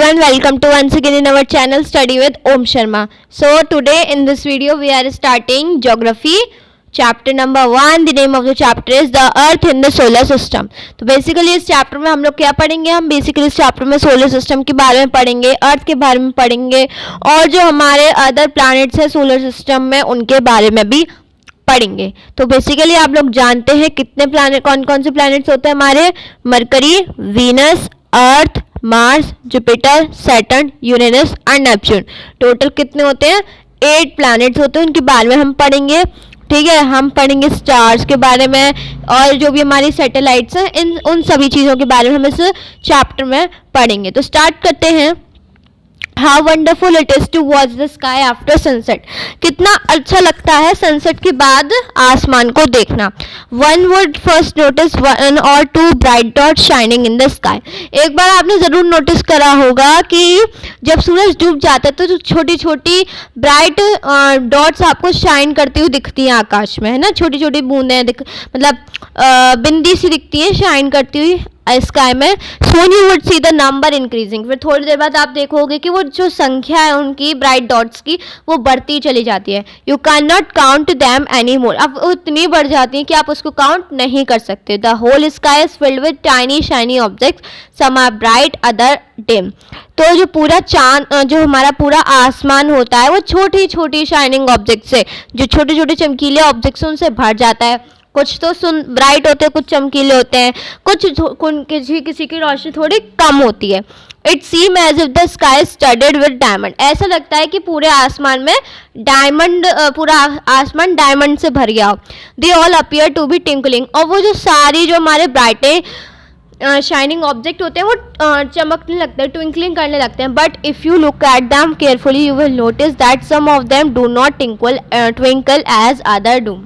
everyone, welcome to once again in our channel Study with Om Sharma. So today in this video we are starting geography chapter number 1. The name of the chapter is the earth in the solar system. तो basically इस chapter में हम लोग क्या पढ़ेंगे, हम basically इस chapter में solar system के बारे में पढ़ेंगे, earth के बारे में पढ़ेंगे और जो हमारे other planets है solar system में उनके बारे में भी पढ़ेंगे. तो बेसिकली आप लोग जानते हैं कितने प्लैनेट, कौन कौन से प्लैनेट्स होते हैं हमारे, मरकरी, वीनस, अर्थ, मार्स, जुपिटर, सैटर्न, यूरेनस और नेपच्यून. टोटल कितने होते हैं, 8 प्लैनेट्स होते हैं. उनके बारे में हम पढ़ेंगे. ठीक है, हम पढ़ेंगे स्टार्स के बारे में और जो भी हमारी सैटेलाइट्स हैं इन उन सभी चीज़ों के बारे में हम इस चैप्टर में पढ़ेंगे. तो स्टार्ट करते हैं. How wonderful it is to watch the sky after sunset. कितना अच्छा लगता है सनसेट के बाद आसमान को देखना. One would first notice 1 or 2 bright dots shining in the sky. एक बार आपने ज़रूर नोटिस करा होगा कि जब सूरज डूब जाता है तो छोटी छोटी ब्राइट डॉट्स आपको शाइन करती हुई दिखती हैं आकाश में, है ना. छोटी छोटी बूंदें मतलब बिंदी सी दिखती है शाइन करती हुई स्काई में. Soon you would see the number increasing. फिर थोड़ी देर बाद आप देखोगे कि वो जो संख्या है उनकी ब्राइट डॉट्स की वो बढ़ती चली जाती है. You can not count them any more. अब वो इतनी बढ़ जाती है कि आप उसको काउंट नहीं कर सकते. The whole sky is filled with tiny shiny objects, some are bright other dim. तो जो पूरा चांद, जो हमारा पूरा आसमान होता है वो छोटी छोटी शाइनिंग ऑब्जेक्ट से, जो छोटे छोटे चमकीले ऑब्जेक्ट्स उनसे भर जाता है. कुछ तो ब्राइट होते हैं, कुछ चमकीले होते हैं, किसी की रोशनी थोड़ी कम होती है. It seem as if the sky studded with diamond. ऐसा लगता है कि पूरे आसमान में डायमंड, पूरा आसमान डायमंड से भर गया हो. They all appear to be twinkling. और वो जो सारी जो हमारे ब्राइटे शाइनिंग ऑब्जेक्ट होते हैं वो चमकने लगते हैं, ट्विंकलिंग करने लगते हैं. But if you look at them carefully you will notice that some of them do not twinkle as other do.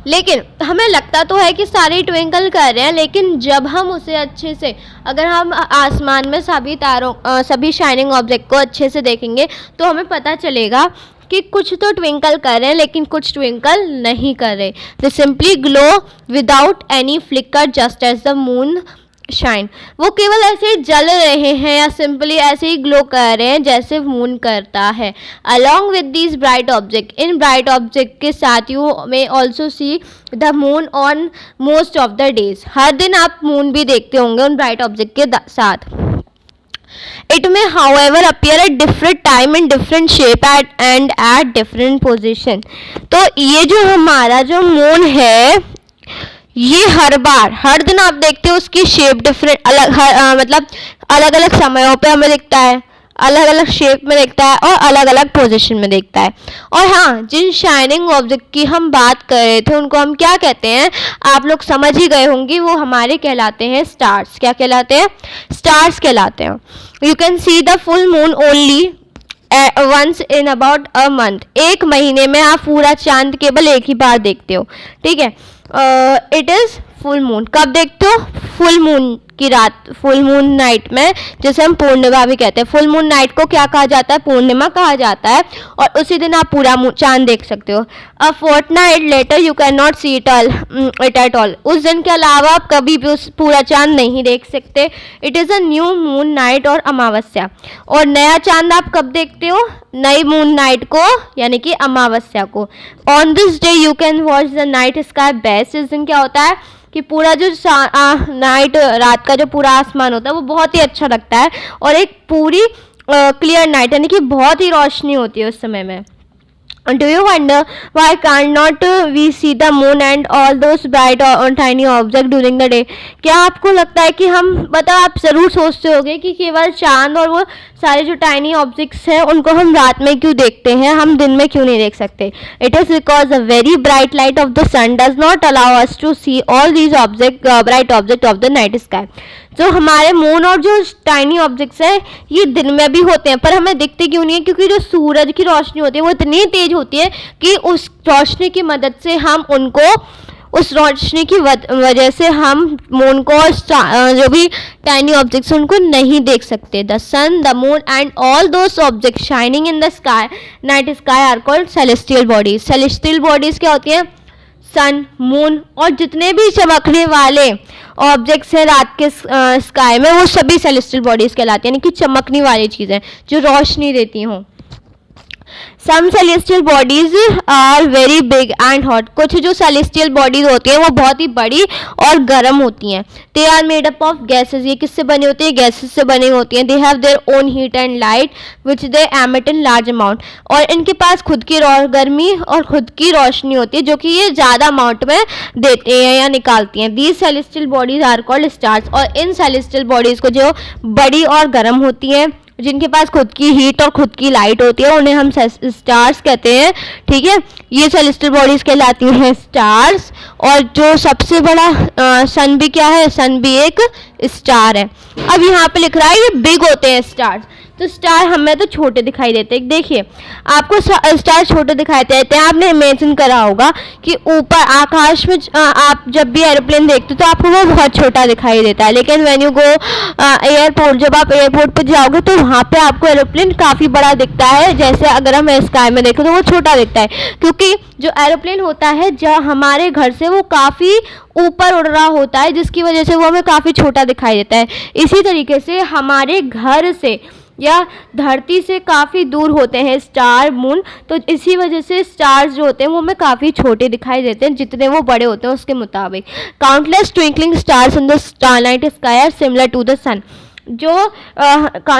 लेकिन हमें लगता तो है कि सारे ट्विंकल कर रहे हैं, लेकिन जब हम उसे अच्छे से, अगर हम आसमान में सभी शाइनिंग ऑब्जेक्ट को अच्छे से देखेंगे तो हमें पता चलेगा कि कुछ तो ट्विंकल कर रहे हैं लेकिन कुछ ट्विंकल नहीं कर रहे. They simply glow without any flicker just as the moon shine. वो केवल ऐसे ही जल रहे हैं या सिंपली ऐसे ही ग्लो कर रहे हैं जैसे मून करता है. Along with these bright object, इन ब्राइट ऑब्जेक्ट के साथ you may also see the moon on most of the days. हर दिन आप मून भी देखते होंगे उन ब्राइट ऑब्जेक्ट के साथ. It may however appear at different time in different shape and at different position. तो ये जो हमारा जो मून है ये हर दिन आप देखते हो उसकी शेप डिफरेंट मतलब अलग अलग समयों पे हमें दिखता है, अलग अलग शेप में दिखता है और अलग अलग पोजीशन में दिखता है. और हाँ, जिन शाइनिंग ऑब्जेक्ट की हम बात कर रहे थे उनको हम क्या कहते हैं, आप लोग समझ ही गए होंगे, वो हमारे कहलाते हैं स्टार्स. क्या कहलाते हैं, स्टार्स कहलाते हैं. You can see the full moon only once in about a month. एक महीने में आप पूरा चांद केवल एक ही बार देखते हो. ठीक है, इट इज़ फुल मून. कब देखते हो, फुल मून की रात, फुल मून नाइट में, जैसे हम पूर्णिमा भी कहते हैं. फुल मून नाइट को क्या कहा जाता है, पूर्णिमा कहा जाता है. और उसी दिन आप पूरा चांद देख सकते हो. A fortnight later you can not see it at all. उस दिन के अलावा आप कभी भी उस पूरा चांद नहीं देख सकते. It is a new moon night और अमावस्या. और नया चांद आप कब देखते हो, नई मून नाइट को यानी कि अमावस्या को. On this day you can watch the night sky best. इस दिन क्या होता है कि पूरा जो नाइट, रात का जो पूरा आसमान होता है वो बहुत ही अच्छा लगता है और एक पूरी क्लियर नाइट यानी कि बहुत ही रोशनी होती है उस समय में. Do you wonder why cannot we see the moon and all those bright or tiny objects during the day? क्या आपको लगता है कि हम, आप ज़रूर सोचते होंगे कि केवल चांद और वो सारे जो टाइनी ऑब्जेक्ट्स हैं उनको हम रात में क्यों देखते हैं, हम दिन में क्यों नहीं देख सकते. It is because the very bright light of the sun does not allow us to see all these bright object of the night sky. जो हमारे मून और जो टाइनी ऑब्जेक्ट्स हैं ये दिन में भी होते हैं पर हमें दिखते क्यों नहीं है, क्योंकि जो सूरज की रोशनी होती है वो इतनी तेज होती है कि उस रोशनी की मदद से हम उनको, उस रोशनी की वजह से हम मून को और जो भी टाइनी ऑब्जेक्ट्स उनको नहीं देख सकते. The sun, the moon and all those objects shining in the sky night sky are called celestial bodies. Celestial bodies क्या होती हैं, सन, मून और जितने भी चमकने वाले ऑब्जेक्ट्स हैं रात के स्काई में, वो सभी सेलेस्टियल बॉडीज कहलाती हैं, यानी कि चमकने वाली चीज़ें जो रोशनी देती हों। Some celestial bodies are very big and hot. कुछ जो सेलेस्टियल बॉडीज होती हैं वो बहुत ही बड़ी और गर्म होती हैं। They are made up of gases. ये किससे बनी होती है? गैसेज से बनी होती हैं। They have their own heat and light which they emit in large amount. और इनके पास खुद की गर्मी और खुद की रोशनी होती है जो कि ये ज़्यादा अमाउंट में देते हैं या निकालती हैं। These celestial bodies are called stars. और इन सेलेस्टियल बॉडीज़ को जो बड़ी और गर्म होती हैं, जिनके पास खुद की हीट और खुद की लाइट होती है, उन्हें हम स्टार्स कहते हैं। ठीक है, ये सेलेस्टियल बॉडीज कहलाती हैं स्टार्स। और जो सबसे बड़ा सन भी क्या है? सन भी एक स्टार है। अब यहाँ पे लिख रहा है ये बिग होते हैं स्टार्स, तो स्टार हमें तो छोटे दिखाई देते हैं। देखिए आपको स्टार छोटे दिखाई देते हैं। आपने इमेजिन करा होगा कि ऊपर आकाश में आप जब भी एरोप्लेन देखते हो तो आपको वो बहुत छोटा दिखाई देता है, लेकिन व्हेन यू गो एयरपोर्ट, जब आप एयरपोर्ट पर जाओगे तो वहाँ पे आपको एरोप्लेन काफ़ी बड़ा दिखता है। जैसे अगर हम स्काई में देखें तो वो छोटा दिखता है, क्योंकि जो एरोप्लेन होता है जो हमारे घर से वो काफ़ी ऊपर उड़ रहा होता है, जिसकी वजह से वो हमें काफ़ी छोटा दिखाई देता है। इसी तरीके से हमारे घर से या धरती से काफ़ी दूर होते हैं स्टार, मून, तो इसी वजह से स्टार्स जो होते हैं वो हमें काफ़ी छोटे दिखाई देते हैं जितने वो बड़े होते हैं उसके मुताबिक। Countless twinkling stars in the starlight sky are similar to the sun. जो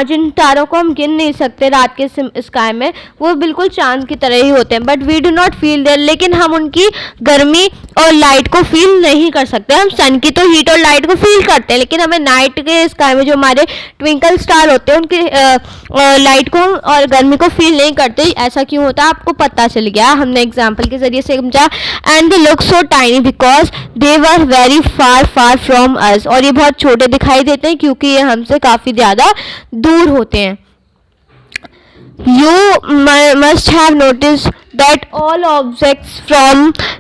जिन तारों को हम गिन नहीं सकते रात के स्काई में, वो बिल्कुल चांद की तरह ही होते हैं। But we do not feel there, लेकिन हम उनकी गर्मी और लाइट को फील नहीं कर सकते। हम सन की तो हीट और लाइट को फील करते हैं, लेकिन हमें नाइट के स्काई में जो हमारे ट्विंकल स्टार होते हैं उनकी लाइट को और गर्मी को फील नहीं करते। ऐसा क्यों होता है आपको पता चल गया, हमने एग्जाम्पल के जरिए से समझा। And they look so tiny because they were very far far from us. और ये बहुत छोटे दिखाई देते हैं क्योंकि ये हमसे काफ़ी ज़्यादा दूर होते हैं। You must have noticed that all objects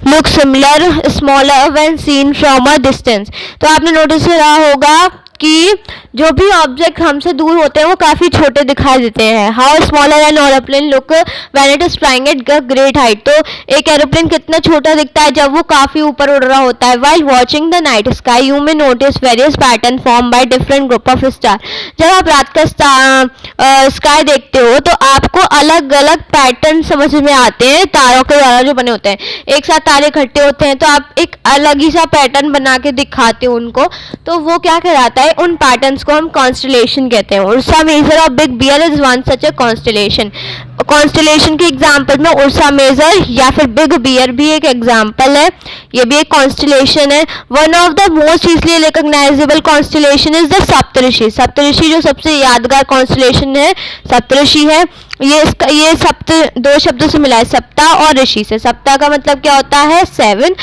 look similar, smaller when seen from a distance. तो आपने नोटिस करा होगा कि जो भी ऑब्जेक्ट हमसे दूर होते हैं वो काफ़ी छोटे दिखाई देते हैं। How smaller an aeroplane look when it is flying eight great height. तो एक एरोप्लेन कितना छोटा दिखता है जब वो काफ़ी ऊपर उड़ रहा होता है। While watching the night sky you may notice various pattern form by different group of star. जब आप रात का स्काई देखते हो तो आपको अलग अलग पैटर्न समझ में आते हैं तारों के द्वारा जो बने होते हैं। एक साथ तारे इकट्ठे होते हैं तो आप एक अलग ही सा पैटर्न बना के दिखाते हो उनको, तो वो क्या कहलाता है? उन पैटर्न्स को हम कॉन्स्टलेशन कहते हैं। Ursa Major of Big Bear is one such a constellation. Constellation के एग्जाम्पल में उर्सा मेजर या फिर बिग बियर भी एक एग्जाम्पल है, ये भी एक कॉन्स्टलेशन है। One of the most easily recognizable constellation is the Saptarishi. Saptarishi जो सबसे यादगार कॉन्स्टलेशन है सप्तऋषि है। ये सप्त दो शब्दों से मिला है, सप्ता और ऋषि से। सप्ता का मतलब क्या होता है? 7,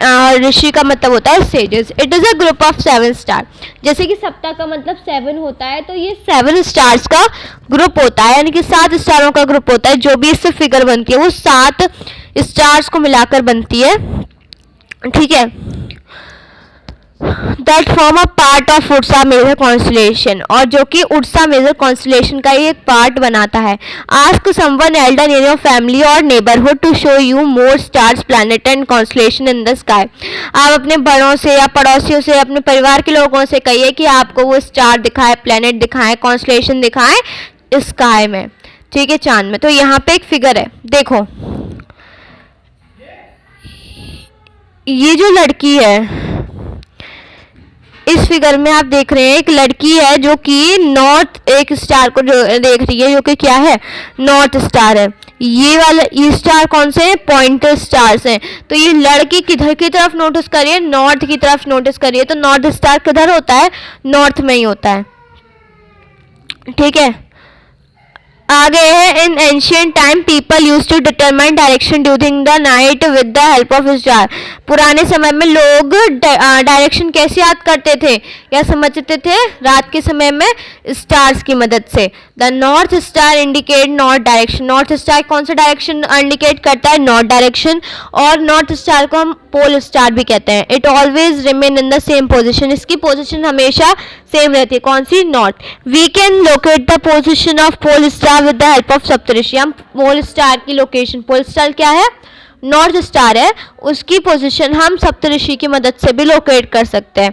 और ऋषि का मतलब होता है sages. It is a group of 7 star. जैसे कि सप्ता का मतलब 7 होता है, तो ये 7 स्टार्स का ग्रुप होता है, यानी कि 7 स्टारों का ग्रुप होता है। जो भी इससे फिगर बनती है वो 7 स्टार्स को मिलाकर बनती है। ठीक है, that form a part of Ursa Major constellation, और जो कि उर्सा मेजर कॉन्स्टलेशन का ही एक पार्ट बनाता है। Ask someone elder in your family और neighbourhood to show you more stars, planet and constellation in the sky. आप अपने बड़ों से या पड़ोसियों से, अपने परिवार के लोगों से कहिए कि आपको वो स्टार दिखाए, प्लैनेट दिखाएं, कॉन्स्टलेशन दिखाएं स्काई में। ठीक है, चांद में। तो यहाँ पे एक फिगर है, देखो ये जो लड़की है इस फिगर में आप देख रहे हैं, एक लड़की है जो कि नॉर्थ, एक स्टार को जो देख रही है जो कि क्या है? नॉर्थ स्टार है। ये स्टार कौन से हैं? पॉइंटर स्टार्स हैं। तो ये लड़की किधर की तरफ नोटिस करिए? नॉर्थ की तरफ नोटिस करिए। तो नॉर्थ स्टार किधर होता है? नॉर्थ में ही होता है। ठीक है, आगे है, in ancient time people use to determine direction during the night with the help of star. पुराने समय में लोग डायरेक्शन कैसे याद करते थे या समझते थे? रात के समय में स्टार्स की मदद से। The north star indicate north direction. North star कौन सा डायरेक्शन इंडिकेट करता है? North direction. और नॉर्थ स्टार को हम पोल स्टार भी कहते हैं। It always remain in the same position. इसकी पोजिशन हमेशा सेम रहती है। कौन सी? North. We can locate the position of pole star with the help of Saptarishi. हम पोल स्टार की लोकेशन, पोल स्टार क्या है? नॉर्थ स्टार है उसकी पोजीशन हम सप्तऋषि की मदद से भी लोकेट कर सकते हैं.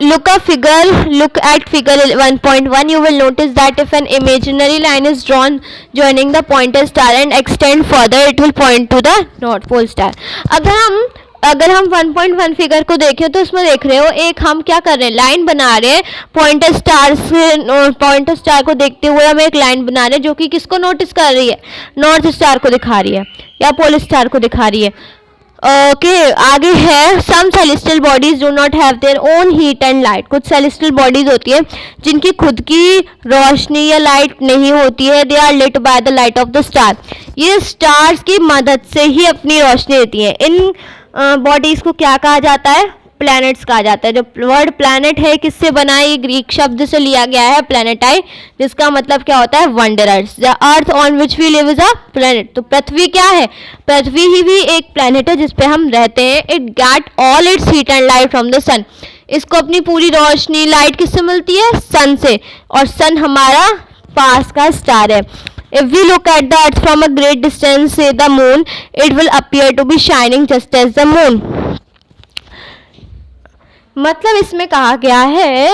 Look at figure 1.1. You will notice that if an imaginary line is drawn joining the pointer star and extend further, it will point to the North Pole star. अगर हम 1.1 फिगर को देखें तो उसमें देख रहे हो एक हम क्या कर रहे हैं, लाइन बना रहे हैं. पॉइंटर स्टार को देखते हुए हम एक लाइन बना रहे हैं जो कि किसको नोटिस कर रही है, नॉर्थ स्टार को दिखा रही है या पोल स्टार को दिखा रही है. ओके आगे है some celestial bodies do not have their own heat and light. कुछ सेलेस्टियल बॉडीज होती है जिनकी खुद की रोशनी या लाइट नहीं होती है. They are lit by the light of the star. ये स्टार्स की मदद से ही अपनी रोशनी देती है. इन बॉडीज को क्या कहा जाता है, प्लैनेट्स कहा जाता है. जो वर्ड प्लैनेट है किससे बना है, ये ग्रीक शब्द से लिया गया है प्लैनेटाई, जिसका मतलब क्या होता है, wanderers. The earth on which we live is a planet. तो पृथ्वी क्या है, पृथ्वी ही भी एक प्लैनेट है जिसपे हम रहते हैं. It get all its heat and light from the sun. इसको अपनी पूरी रोशनी लाइट किससे मिलती है, सन से, और सन हमारा पास का स्टार है. If we look at the earth from a great distance, say the moon, it will appear to be shining just as the moon. मतलब इसमें कहा गया है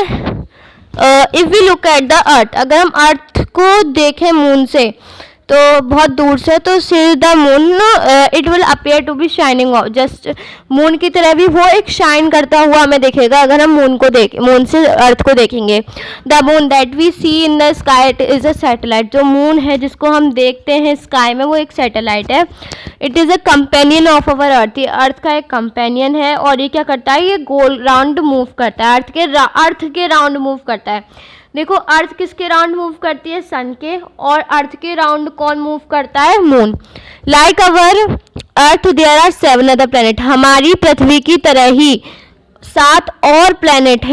if we look at the earth, अगर हम अर्थ को देखें मून से तो बहुत दूर से, तो see the moon it will appear to be shining just moon की तरह भी वो एक शाइन करता हुआ हमें दिखेगा अगर हम मून से अर्थ को देखेंगे. The moon that we see in the sky is a satellite. जो मून है जिसको हम देखते हैं स्काई में वो एक सैटेलाइट है. It is a companion of our earth. ये अर्थ का एक कंपेनियन है और ये क्या करता है, ये गोल राउंड मूव करता है, अर्थ के राउंड मूव करता है. देखो अर्थ किसके राउंड मूव करती है, सन के, और अर्थ के राउंड कौन मूव करता है, moon. Like our earth there are 7 other planet. हमारी पृथ्वी की तरह ही 7 और प्लैनेट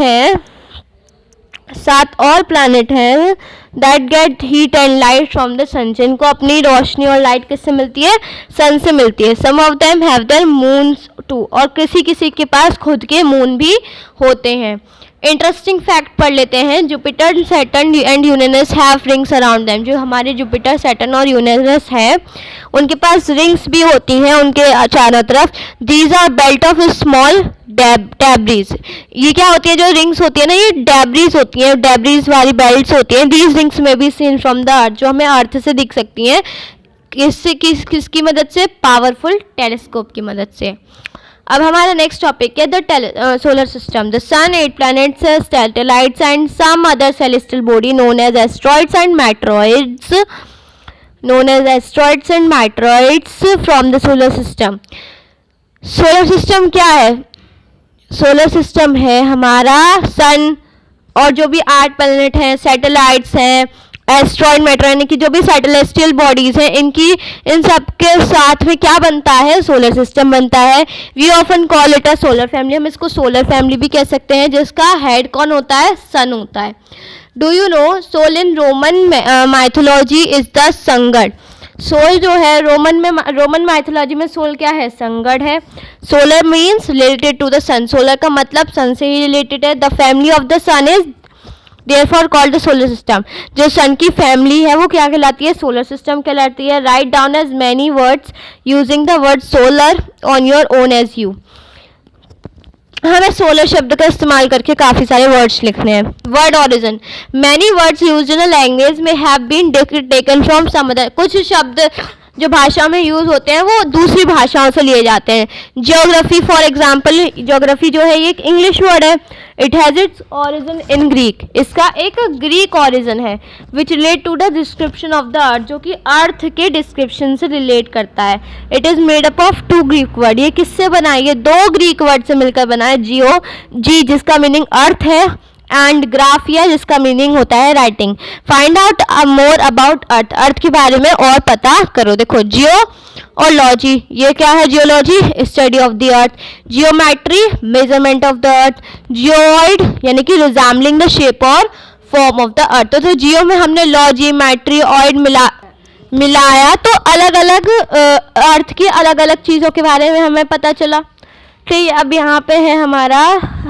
हैं that get heat and light from the sun. जिनको अपनी रोशनी और लाइट किससे मिलती है, सन से मिलती है. Some of them have their moons too. और किसी के पास खुद के मून भी होते हैं. इंटरेस्टिंग फैक्ट पढ़ लेते हैं. Jupiter, Saturn and Uranus have rings around them. जो हमारे जुपिटर, सैटर्न और यूरेनस हैं उनके पास रिंग्स भी होती हैं उनके चारों तरफ. These are belt of small debris. ये क्या होती है, जो रिंग्स होती है ना, ये डेब्रीज होती हैं, डेब्रीज वाली बेल्ट्स होती हैं. दीज रिंग्स में be seen from the earth. जो हमें अर्थ से दिख सकती हैं. किसकी मदद से, पावरफुल टेलीस्कोप की मदद से. अब हमारा नेक्स्ट टॉपिक है the solar system. The sun, 8 planets, satellites and some other celestial body known as asteroids and meteoroids from the solar system. Solar system क्या है, सोलर सिस्टम है हमारा सन और जो भी 8 प्लैनेट हैं, सैटेलाइट्स हैं, एस्ट्रॉइड, मेटेर, यानी कि जो भी सैटेलाइटियल बॉडीज हैं, इन सब के साथ में क्या बनता है, सोलर सिस्टम बनता है. We often call it a solar family. हम इसको सोलर फैमिली भी कह सकते हैं जिसका हेड कौन होता है, सन होता है. Do you know Sol in Roman mythology is the sun god. Sol जो है रोमन माइथोलॉजी में सोल क्या है, संगड है. Solar means related to the sun. Solar का मतलब सन से ही रिलेटेड है. The family of the sun is therefore called the solar system. जो सन की फैमिली है वो क्या कहलाती है, सोलर सिस्टम कहलाती है. Write down as many words using the word solar on your own as you. हमें सोलर शब्द का इस्तेमाल करके काफ़ी सारे वर्ड्स लिखने हैं. Word origin. Many words used in a language में have been taken from some other. कुछ शब्द जो भाषा में यूज़ होते हैं वो दूसरी भाषाओं से लिए जाते हैं. जियोग्राफी फॉर एग्जाम्पल, जियोग्राफी जो है ये एक इंग्लिश वर्ड है. It has its origin in Greek. इसका एक ग्रीक ओरिजिन है. Which relate to the description of the earth. जो कि अर्थ के डिस्क्रिप्शन से रिलेट करता है. It is made up of 2 Greek word. ये किससे बना है, ये 2 ग्रीक वर्ड से मिलकर बना है. जी जिसका मीनिंग अर्थ है, एंड ग्राफिया जिसका मीनिंग होता है writing. Find out more about earth. Earth के बारे में और पता करो. देखो जियो और लॉजी, ये क्या है, geology study of the earth. Geometry measurement of the earth. Geoid यानी कि रिजेंबलिंग द शेप और फॉर्म ऑफ द अर्थ. तो जियो में हमने लॉजी, मैट्री, ऑइड मिलाया तो अलग अलग अर्थ की अलग अलग चीज़ों के बारे में हमें पता चला. ठीक है, अब यहाँ पे है हमारा,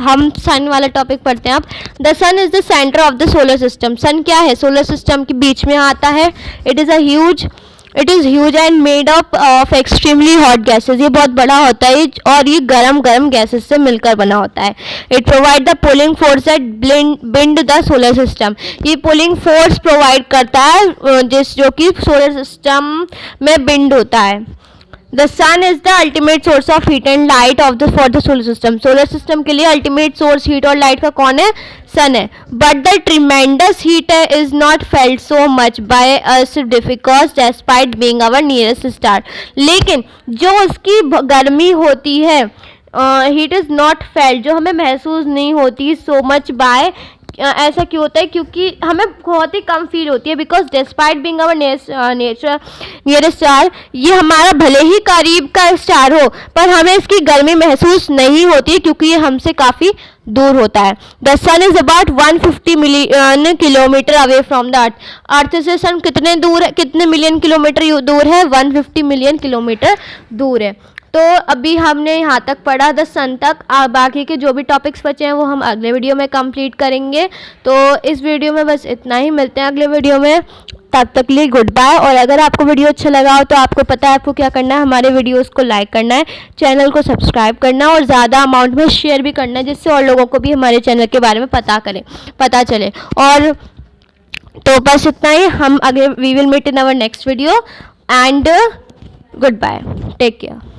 हम सन वाला टॉपिक पढ़ते हैं. अब the sun is the centre of the solar system. Sun क्या है, सोलर सिस्टम के बीच में आता है. It is a huge it is huge and made up of extremely hot gases, ये बहुत बड़ा होता है और ये गरम गरम गैसेज से मिलकर बना होता है. It provide the pulling force that bind the solar system, ये पुलिंग फोर्स प्रोवाइड करता है जो कि सोलर सिस्टम में बिंड होता है. The sun is the ultimate source of heat and light for the solar system. Solar system के लिए अल्टीमेट सोर्स हीट और लाइट का कौन है? सन है. But the tremendous heat is not felt so much by us because despite being our nearest star, लेकिन जो उसकी गर्मी होती है हीट इज़ नॉट फेल्ट, जो हमें महसूस नहीं होती सो मच बाय, ऐसा क्यों होता है? क्योंकि हमें बहुत ही कम फील होती है. Because despite being our nearest star, ये हमारा भले ही करीब का स्टार हो पर हमें इसकी गर्मी महसूस नहीं होती क्योंकि ये हमसे काफ़ी दूर होता है. The sun is about 150 million kilometre away from the earth. Earth से सन कितने दूर है, कितने मिलियन किलोमीटर दूर है? 150 मिलियन किलोमीटर दूर है. तो अभी हमने यहाँ तक पढ़ा द सन तक. बाकी के जो भी टॉपिक्स बचे हैं वो हम अगले वीडियो में कंप्लीट करेंगे. तो इस वीडियो में बस इतना ही, मिलते हैं अगले वीडियो में. तब तक के लिए गुड बाय. और अगर आपको वीडियो अच्छा लगा हो तो आपको पता है आपको क्या करना है, हमारे वीडियोस को लाइक करना है, चैनल को सब्सक्राइब करना है और ज़्यादा अमाउंट में शेयर भी करना है जिससे और लोगों को भी हमारे चैनल के बारे में पता चले. और तो बस इतना ही. हम अगले we will meet in our next video and goodbye. Take care.